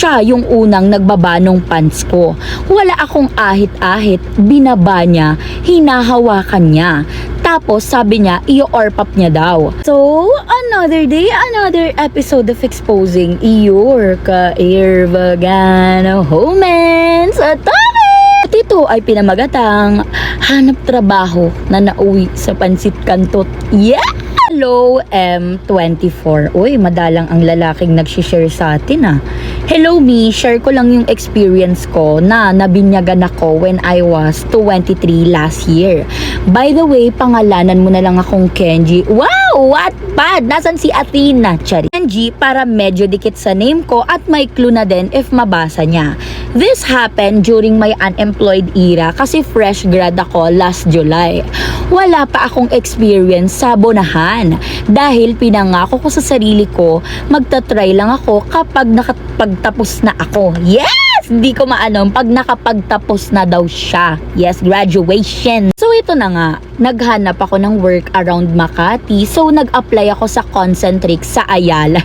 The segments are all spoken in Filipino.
Siya yung unang nagbaba nung pants ko. Wala akong ahit-ahit, binaba niya, hinahawakan niya. Tapos sabi niya, i-orpap niya daw. So, another day, another episode of exposing your ka-irvagan humans at at ito ay pinamagatang hanap trabaho na nauwi sa Pansit Canton. Yeah! Hello, M24. Uy, madalang ang lalaking nagsishare sa atin Hello me, share ko lang yung experience ko na nabinyagan ako when I was 23 last year. By the way, pangalanan mo na lang akong Kenji. Wow! What bad? Nasaan si Athena? Chari. Kenji para medyo dikit sa name ko at may clue na din if mabasa niya. This happened during my unemployed era kasi fresh grad ako last July. Wala pa akong experience sa bonahan dahil pinangako ko sa sarili ko magta-try lang ako kapag nakapagtapos na ako. Yes! Hindi ko maanom pag nakapagtapos na daw siya. Yes, graduation. So ito na nga, naghanap ako ng work around Makati. So nag-apply ako sa Concentric sa Ayala.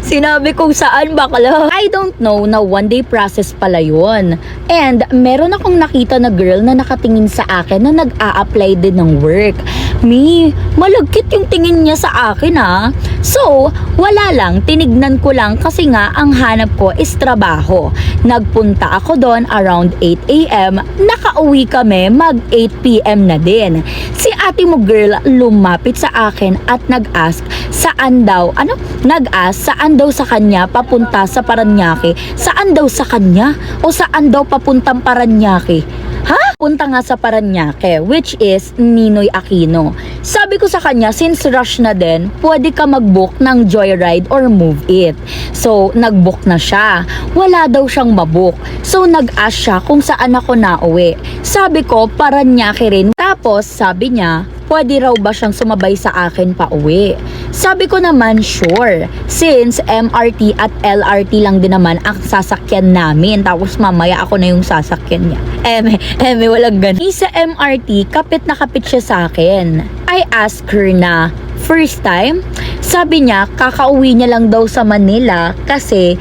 Sinabi kong saan bakla. I don't know na one day process pala yun. And meron akong nakita na girl na nakatingin sa akin na nag-a-apply din ng work. Malagkit yung tingin niya sa akin So, wala lang, tinignan ko lang kasi nga ang hanap ko is trabaho. Nagpunta ako doon around 8 AM, nakauwi kami mag 8 PM na din. Si ate mo girl lumapit sa akin at nag-ask saan daw sa kanya papunta sa Paranaque. Saan daw sa kanya? O saan daw papuntang Paranaque? Punta nga sa Paranaque, which is Ninoy Aquino. Sabi ko sa kanya, since rush na din, pwede ka mag-book ng Joyride or Move It. So, nag-book na siya. Wala daw siyang mabook. So, nag-ask siya kung saan ako nauwi. Sabi ko, Paranaque rin. Tapos, sabi niya, pwede raw ba siyang sumabay sa akin pa uwi? Sabi ko naman, sure. Since MRT at LRT lang din naman ang sasakyan namin. Tapos mamaya ako na yung sasakyan niya. Walang ganun. Sa MRT, kapit na kapit siya sa akin. I asked her na, first time? Sabi niya, kakauwi niya lang daw sa Manila kasi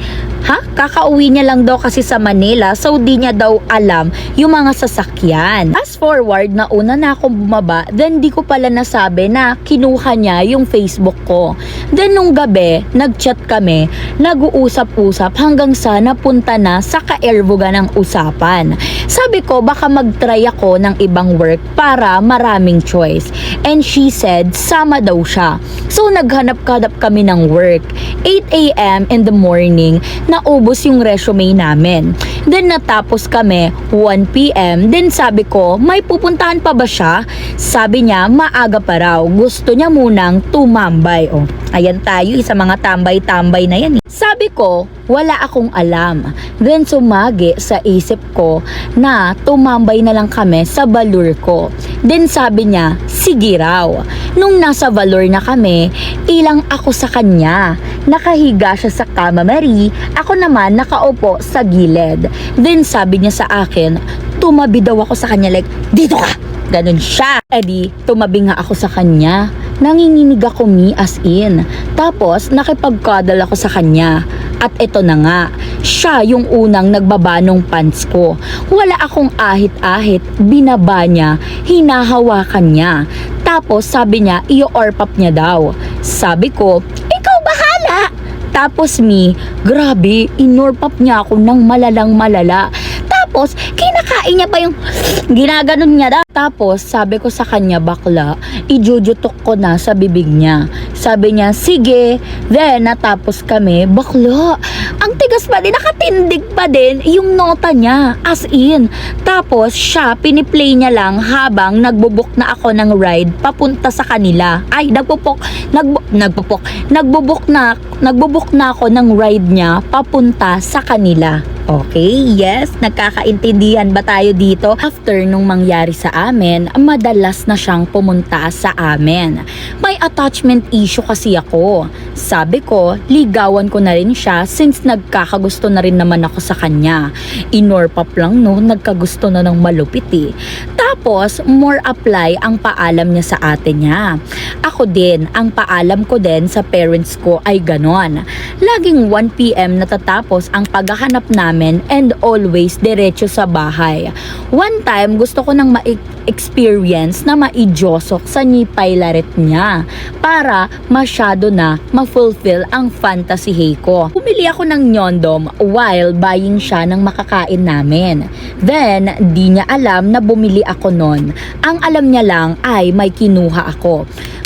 kakauwi niya lang daw kasi sa Manila, so di niya daw alam yung mga sasakyan. Fast forward na una na akong bumaba, then di ko pala nasabi na kinuha niya yung Facebook ko. Then nung gabi, nag-chat kami, nag-uusap-usap hanggang sa napunta na sa ka-erbuga ng usapan. Sabi ko, baka mag-try ako ng ibang work para maraming choice. And she said, sama daw siya. So naghanap-hanap kami ng work. 8 AM in the morning, naubos yung resume namin. Then natapos kami 1 PM. Then sabi ko, may pupuntahan pa ba siya? Sabi niya, maaga pa raw. Gusto niya munang tumambay. Ayan tayo, sa mga tambay-tambay na yan. Sabi ko, wala akong alam. Then sumagi sa isip ko na tumambay na lang kami sa Valor ko. Then sabi niya, sige raw. Nung nasa Valor na kami, ilang ako sa kanya. Nakahiga siya sa kama Marie, ako naman nakaupo sa gilid. Then sabi niya sa akin, tumabi daw ako sa kanya like, dito ka! Ganun siya. Edi, tumabi nga ako sa kanya. Nanginginig ako as in. Tapos, nakipag-cuddle ako sa kanya. At ito na nga, siya yung unang nagbaba nung pants ko. Wala akong ahit-ahit, binaba niya, hinahawakan niya. Tapos, sabi niya, i-orpap niya daw. Sabi ko, ikaw bahala! Tapos grabe, inorpap niya ako ng malalang malala. Tapos, kinakain niya pa yung ginaganon niya daw. Tapos, sabi ko sa kanya, bakla, ijujutok ko na sa bibig niya. Sabi niya, sige. Then, natapos kami, bakla, ang tigas pa din, nakatindig pa din yung nota niya. As in. Tapos, siya, piniplay niya lang habang nagbubuk na ako ng ride papunta sa kanila. Ay, nagbubuk na ako ng ride niya papunta sa kanila. Okay, yes, nagkakaintindihan ba tayo? tayo dito. After nung mangyari sa amin, madalas na siyang pumunta sa amin. May attachment issue kasi ako. Sabi ko, ligawan ko na rin siya since nagkakagusto na rin naman ako sa kanya. Inorpap lang no, nagkagusto na ng malupit eh. Tapos, more apply ang paalam niya sa ate niya. Ako din, ang paalam ko din sa parents ko ay ganon. Laging 1 PM natatapos ang paghahanap namin and always diretso sa bahay. One time, gusto ko nang ma-experience na maijosok sa nipay laret niya para masyado na ma-fulfill ang fantasy ko. Bumili ako ng nyondom while buying siya ng makakain namin. Then, di niya alam na bumili ako nun. Ang alam niya lang ay may kinuha ako.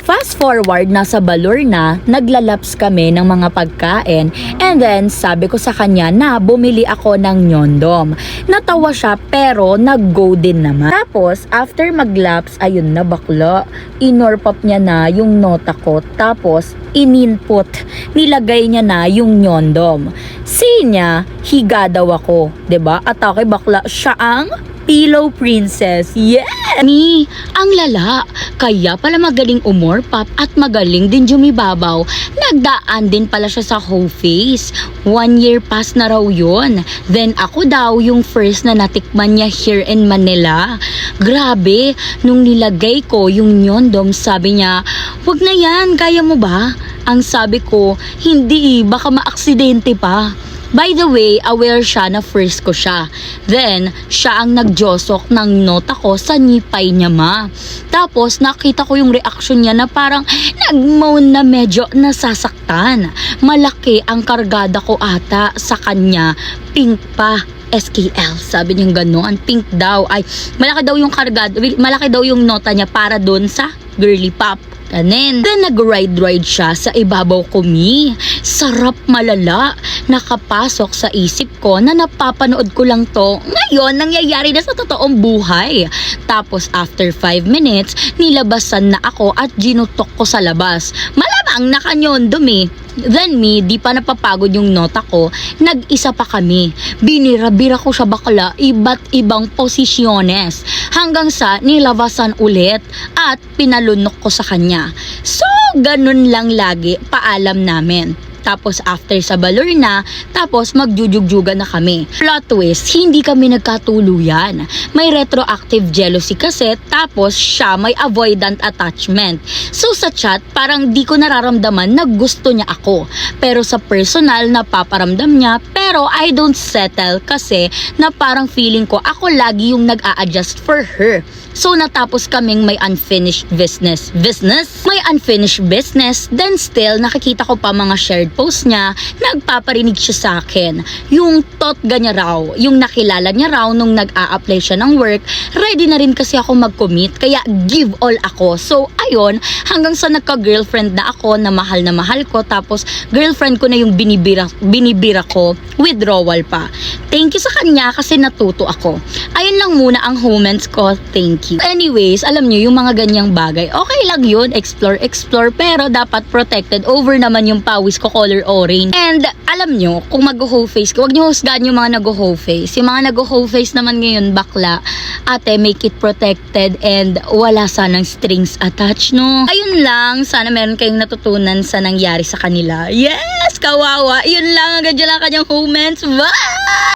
Fast forward, nasa Balor na, naglalaps kami ng mga pagkain and then sabi ko sa kanya na bumili ako ng nyondom. Natawa siya pero nag-go din naman. Tapos, after maglaps, ayun na bakla, inorpap niya na yung nota ko tapos ininput, nilagay niya na yung nyondom. Say niya, higa daw ako, 'di ba? At ako bakla, siya ang Pillow Princess. Yeah! Ni, ang lala. Kaya pala magaling umorpap at magaling din jumibabaw. Nagdaan din pala siya sa whole face. 1 year pass na raw yun. Then ako daw yung first na natikman niya here in Manila. Grabe, nung nilagay ko yung nyondom, sabi niya, wag na yan, kaya mo ba? Ang sabi ko, hindi, baka maaksidente pa. By the way, aware siya na first ko siya. Then, siya ang nagjosok ng nota ko sa nipay niya ma. Tapos, nakita ko yung reaction niya na parang nagmoan na medyo nasasaktan. Malaki ang kargada ko ata sa kanya. Pink pa. SKL, sabi niya gano'n. Pink daw. Ay, malaki daw yung kargada. Malaki daw yung nota niya para doon sa girly pop. Then nag-ride siya sa ibabaw ko mi. Sarap malala. Nakapasok sa isip ko na napapanood ko lang to. Ngayon, nangyayari na sa totoong buhay. Tapos after 5 minutes, nilabasan na ako at ginutok ko sa labas. Malamang nakanyondom eh. Then me, di pa napapagod yung nota ko, nag-isa pa kami. Binira-bira ko siya bakla, iba't ibang posisyones. Hanggang sa nilabasan ulit at pinalunok ko sa kanya. So, ganun lang lagi, paalam namin. Tapos after sa Balor na, tapos magjujugjugan na kami. Plot twist, hindi kami nagkatuluyan. May retroactive jealousy kasi, tapos siya may avoidant attachment. So sa chat, parang di ko nararamdaman na gusto niya ako. Pero sa personal, napaparamdam niya, pero I don't settle kasi na parang feeling ko ako lagi yung nag-a-adjust for her. So natapos kaming may unfinished business. May unfinished business, then still nakikita ko pa mga shared post niya, nagpaparinig siya sa akin. Yung totga niya raw, yung nakilala niya raw nung nag-a-apply siya ng work, ready na rin kasi ako mag-commit, kaya give all ako. So ayun, hanggang sa nagka-girlfriend na ako na mahal ko, tapos girlfriend ko na yung binibira ko, withdrawal pa. Thank you sa kanya kasi natuto ako. Ayun lang muna ang comments ko, thank you. Anyways, alam nyo, yung mga ganyang bagay, okay lang yun, explore, pero dapat protected over naman yung pawis ko color orange. And alam nyo, kung mag-whole face ko, wag nyo husgahan yung mga nag-whole face. Yung mga nag-whole face naman ngayon, bakla, ate, make it protected and wala sanang strings attached, no? Ayun lang, sana meron kayong natutunan sa nangyari sa kanila. Yes, kawawa. Yun lang, agad lang kanyang comments. Bye!